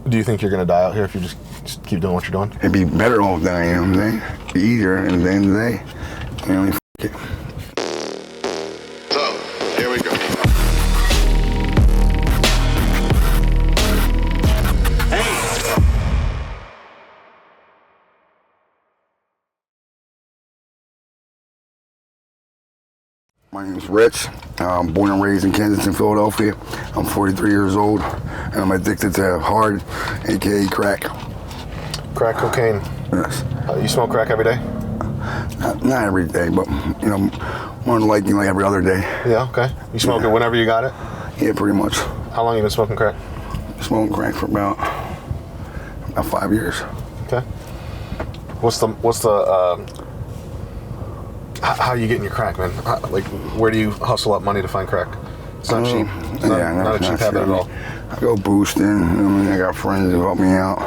Do you think you're going to die out here if you just keep doing what you're doing? It'd be better off dying, you know what I'm saying? It'd be easier at the end of the day. You know, f*** it. So, here we go. My name is Rich. I'm born and raised in Kensington, Philadelphia. I'm 43 years old, and I'm addicted to hard, aka crack. Crack cocaine. Yes. You smoke crack every day? Not every day, but you know, more than likely like every other day. Yeah. Okay. You smoke it whenever you got it? Yeah, pretty much. How long you been smoking crack? Smoking crack for about 5 years. Okay. What's the how are you getting your crack, man? Like, where do you hustle up money to find crack? It's not cheap. It's not a cheap habit at all. I go boosting. You know what I mean? I got friends who help me out.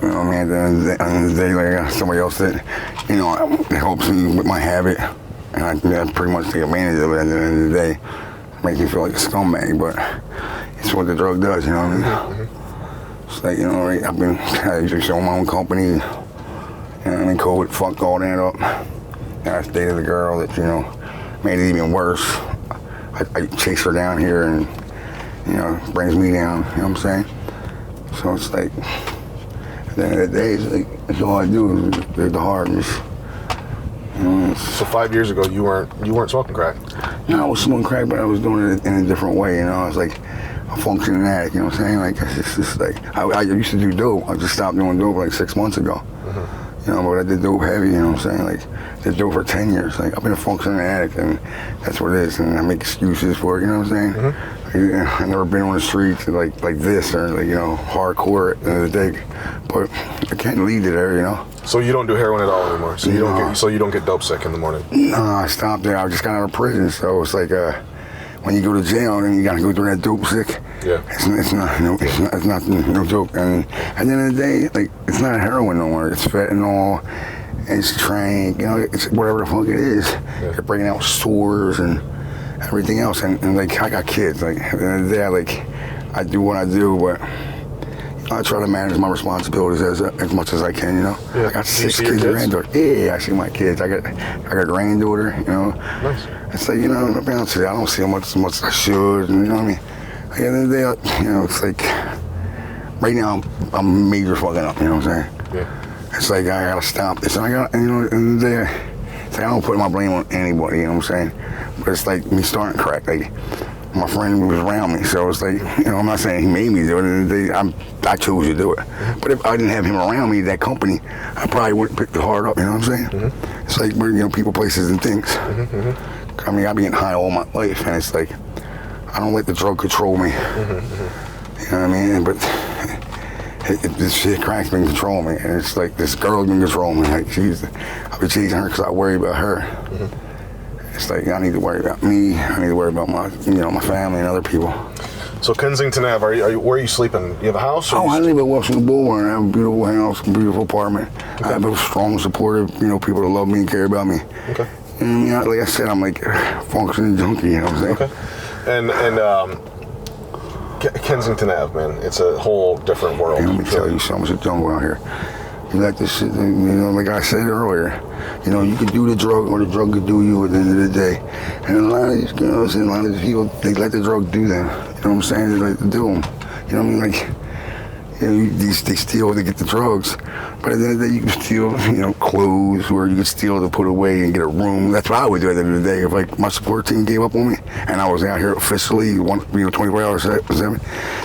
You know what I mean? At the end of the day, like, I got somebody else that, you know, helps me with my habit. And I pretty much take advantage of it at the end of the day. Makes me feel like a scumbag, but it's what the drug does, you know what I mean? Mm-hmm. It's like, you know, I usually show my own company. You know what I mean? COVID fucked all that up. And I dated a girl that, you know, made it even worse. I chase her down here and, you know, brings me down, you know what I'm saying? So it's like, at the end of the day, it's like, that's all I do is the hardness. You know, so 5 years ago, you weren't smoking crack? No, I was smoking crack, but I was doing it in a different way, you know? I was like a functioning addict, you know what I'm saying? Like, it's just like, I used to do dope. I just stopped doing dope like 6 months ago. Mm-hmm. You know, but I did dope heavy, you know what I'm saying? Like, I did dope for 10 years. Like, I've been a functioning addict, and that's what it is. And I make excuses for it, you know what I'm saying? Mm-hmm. I've never been on the streets like this or, like, you know, hardcore at the end of the day. But I can't lead to there, you know? So you don't do heroin at all anymore? So you don't get dope sick in the morning? No, I stopped there. I just got out of prison, so it's like, when you go to jail, then you gotta go through that dope sick. Yeah. It's not no joke. And at the end of the day, like, it's not heroin no more. It's fentanyl, it's trank, you know, it's whatever the fuck it is. Yeah. They're breaking out stores and everything else. And like, I got kids. Like, at the end of the day, I do what I do, but I try to manage my responsibilities as much as I can, you know. Yeah. I got 6 kids and granddaughter. Yeah, I see my kids. I got a granddaughter, you know. Nice. It's like, you know, to be honest with you, I don't see them as much as I should, and you know what I mean? Like, at the end of the day, you know, it's like, right now, I'm major fucking up, you know what I'm saying? Yeah. It's like, I gotta stop this. And you know, at the end of the day, it's like, I don't put my blame on anybody, you know what I'm saying? But it's like me starting crack. Like, my friend was around me, so it's like, you know, I'm not saying he made me do it. At the end of the day, I chose to do it. But if I didn't have him around me, that company, I probably wouldn't pick the hard up, you know what I'm saying? Mm-hmm. It's like, we're, you know, people, places, and things. Mm-hmm. I mean, I've been getting high all my life, and it's like, I don't let the drug control me. Mm-hmm. You know what I mean? But this shit crack's been controlling me, and it's like, this girl's been controlling me. Like, I've been chasing her because I worry about her. Mm-hmm. It's like, I need to worry about me. I need to worry about my, you know, my family and other people. So Kensington Ave, where are you sleeping? You have a house? Or I live at Washington Boulevard. I have a beautiful house, a beautiful apartment. Okay. I have a strong, supportive, you know, people that love me and care about me. Okay. And, you know, like I said, I'm like a functioning junkie, you know what I'm saying? Okay. And Kensington Ave, man, it's a whole different world. Hey, let me tell you something, it's a jungle out here. You like this shit, you know, like I said earlier, you know, you can do the drug or the drug could do you at the end of the day. And a lot of these girls and a lot of these people, they let the drug do them. You know what I'm saying? They like to do them. You know what I mean? Like, you know, they steal to get the drugs. But at the end of the day, you can steal, you know, clothes, or you can steal to put away and get a room. That's what I would do at the end of the day. If, like, my support team gave up on me and I was out here officially, 24 hours a day,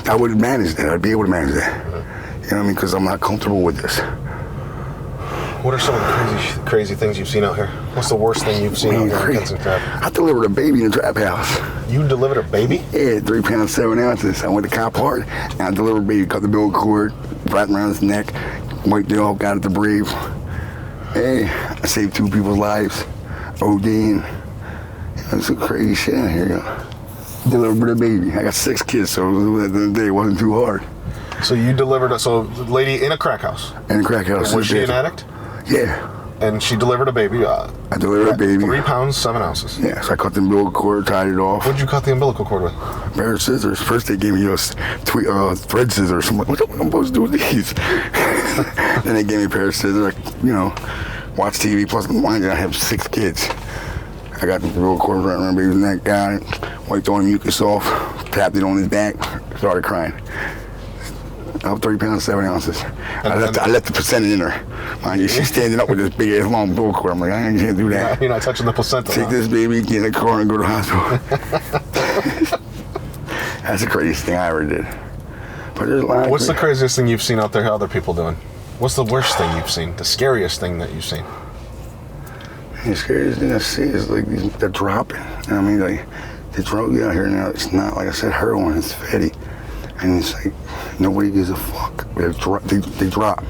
I would manage that. I'd be able to manage that. You know what I mean? Because I'm not comfortable with this. What are some of the crazy things you've seen out here? What's the worst thing you've seen out here in Kensington Ave? I delivered a baby in a trap house. You delivered a baby? Yeah, 3 pounds, 7 ounces. I went to Cop Hard, and I delivered a baby, cut the bill cord, wrapped around his neck, wiped it off, got it to breathe. Hey, I saved 2 people's lives. ODing. That's some crazy shit in here, yo. Delivered a baby. I got 6 kids, so at the end of the day, it wasn't too hard. So you delivered a lady in a crack house? In a crack house. Was she an addict? Yeah. And she delivered a baby. I delivered a baby. 3 pounds, 7 ounces. Yeah, so I cut the umbilical cord, tied it off. What'd you cut the umbilical cord with? A pair of scissors. First they gave me those thread scissors. I'm like, what am I supposed to do with these? Then they gave me a pair of scissors. Watch TV. Plus, mind you, I have 6 kids. I got the umbilical cord right around my baby's neck, got it, wiped all the mucus off, tapped it on his back, started crying. I'm 3 pounds, 7 ounces. I left the placenta in her. Mind you, she's standing up with this big ass long umbilical cord. I'm like, I can't do that. You're not touching the placenta. Take this baby, get in the car, and go to the hospital. That's the craziest thing I ever did. But there's a lot. What's the craziest thing you've seen out there? How other people doing? What's the worst thing you've seen? The scariest thing that you've seen? The scariest thing I see is they're dropping. I mean, the drug out here now, it's not, like I said, heroin, it's fatty. And it's like, nobody gives a fuck. They drop.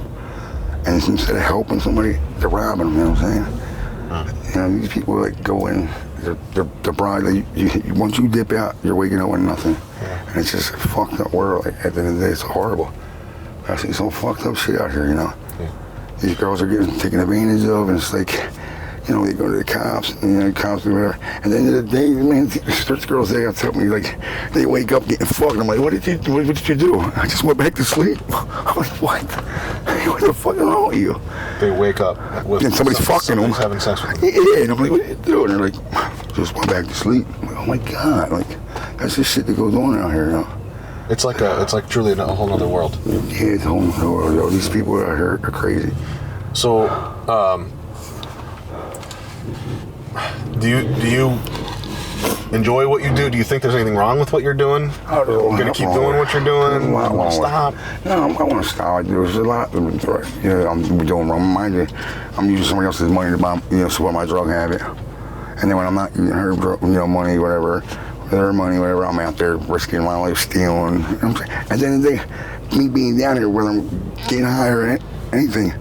And instead of helping somebody, they're robbing them, you know what I'm saying? You know, these people go in, they're bright. Once you dip out, you're waking up with nothing. And it's just a fucked up world. At the end of the day, it's horrible. I see some fucked up shit out here, you know? These girls are getting taken advantage of, and it's like, you know, they go to the cops, and the cops do whatever. At the end of the day, man, there's girls there tell me, they wake up getting fucked. I'm like, what did you do? I just went back to sleep. I'm like, what? What the fuck is wrong with you? They wake up with and somebody's fucking them. Having sex with them. Yeah, and I'm like, what are you doing? And they're like, just went back to sleep. I'm like, oh my God, that's the shit that goes on out here, you know? It's like truly a whole other world. Yeah, it's a whole other world, yo. These people out here are crazy. So, do you enjoy what you do? Do you think there's anything wrong with what you're doing? You're gonna keep doing what you're doing? Want to stop? No, I want to stop. There's a lot. I'm doing wrong. Mind you, I'm using somebody else's money to buy, support my drug habit. And then when I'm not using her drug, money, whatever, their money, whatever, I'm out there risking my life, stealing. You know what I'm saying? At the end of the day, me being down here, whether I'm getting high or anything,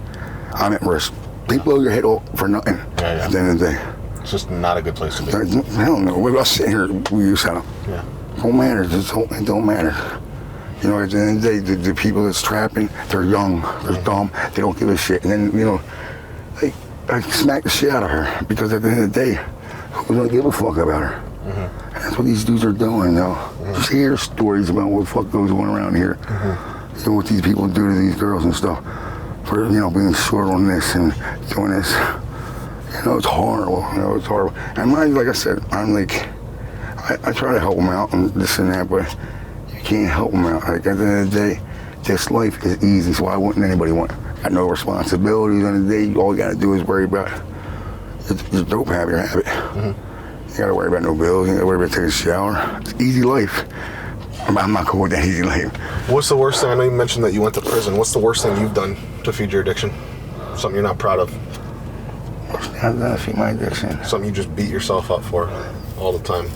I'm at risk. They blow your head off for nothing. At the end of the day. It's just not a good place to be. Hell no. We're sitting here, we use how. Yeah. Don't matter. It don't matter. You know, at the end of the day, the people that's trapping, they're young, they're dumb, they don't give a shit. And then, I smack the shit out of her because at the end of the day, who's gonna give a fuck about her? And that's what these dudes are doing, Just hear stories about what the fuck goes on around here. You know, what these people do to these girls and stuff for, being short on this and doing this. It's horrible. It's horrible. And mine, like I said, I try to help them out and this and that, but you can't help them out. At the end of the day, this life is easy, so why wouldn't anybody want it? Got no responsibilities. At the end of the day, all you gotta do is worry about your dope habit. You gotta worry about no bills. You gotta worry about taking a shower. It's easy life. I'm not cool with that easy life. What's the worst thing? I know you mentioned that you went to prison. What's the worst thing you've done to feed your addiction? Something you're not proud of? I've got to feed my addiction. Something you just beat yourself up for all the time.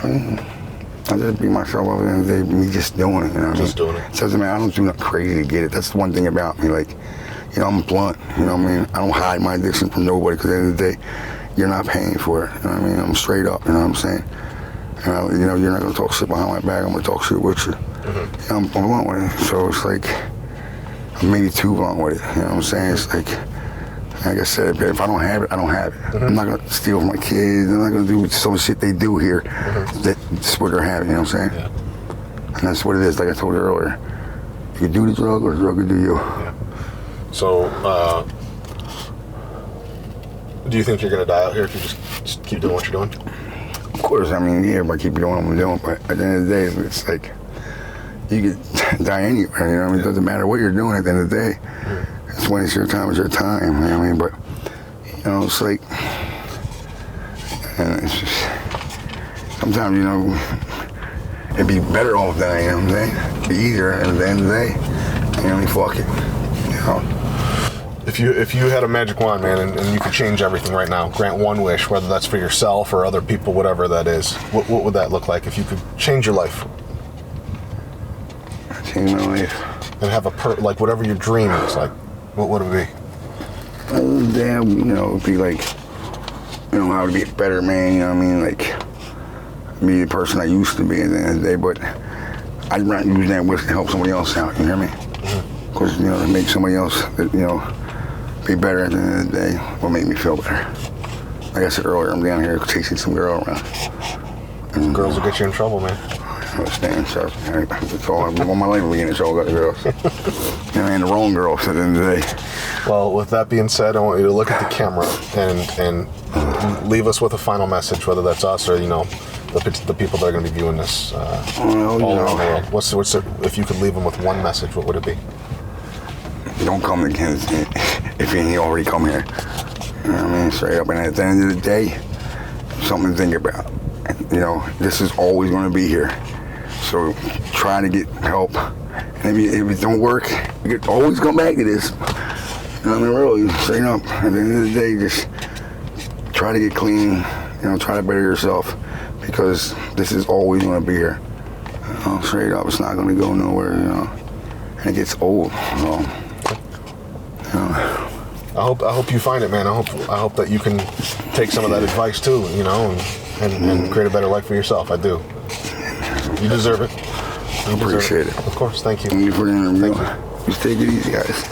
I just beat myself up and they me just doing it, Just doing it. It doesn't matter. I don't do nothing crazy to get it. That's the one thing about me. I'm blunt. You know what I mean? I don't hide my addiction from nobody because at the end of the day, you're not paying for it. You know what I mean? I'm straight up. You know what I'm saying? You're not gonna talk shit behind my back. I'm gonna talk shit with you. I'm blunt with it. So it's like I'm maybe too blunt with it. You know what I'm saying? It's like I said, if I don't have it, I don't have it. I'm not gonna steal from my kids. I'm not gonna do some shit they do here. That's what they're having. You know what I'm saying? Yeah. And that's what it is. Like I told you earlier, you do the drug, or the drug will do you. Yeah. So, do you think you're gonna die out here if you just keep doing what you're doing? Of course, I mean, yeah, if I keep doing what I'm doing, but at the end of the day, it's like, you could die anywhere, you know what I mean? It doesn't matter what you're doing at the end of the day. It's when it's your time, you know what I mean? But, it's like, and it's just, sometimes, it'd be better off than, you know what I'm saying? It'd be easier at the end of the day, fuck it, If you had a magic wand, man, and you could change everything right now, grant one wish, whether that's for yourself or other people, whatever that is, what would that look like if you could change your life? Change my life. And have whatever your dream is, what would it be? Damn, it'd be like, how to be a better man, you know what I mean? Be the person I used to be at the end of the day, but I'd rather use that wish to help somebody else out, you hear me? Because, you know, to make somebody else, you know, be better at the end of the day will make me feel better. Like I said earlier, I'm down here chasing some girl around. And Girls will get you in trouble, man. I understand, so that's all. All my life we get in trouble with the girls. And the wrong girls at the end of the day. Well, with that being said, I want you to look at the camera and leave us with a final message, whether that's us or, you know, the people that are going to be viewing this all around the world. What's if you could leave them with one message, what would it be? Don't come again if you ain't already come here. You know what I mean? Straight up. And at the end of the day, something to think about. You know, this is always going to be here. So try to get help. And if it don't work, you can always come back to this. You know what I mean? Really, straight up. At the end of the day, just try to get clean. You know, try to better yourself. Because this is always going to be here. You know, straight up. It's not going to go nowhere, you know. And it gets old, you know. I hope you find it, man. I hope that you can take some of that advice too, you know, and create a better life for yourself. I do. You deserve it. I appreciate it. Of course. Thank you. Thank you for the interview. Thank you. Just take it easy, guys.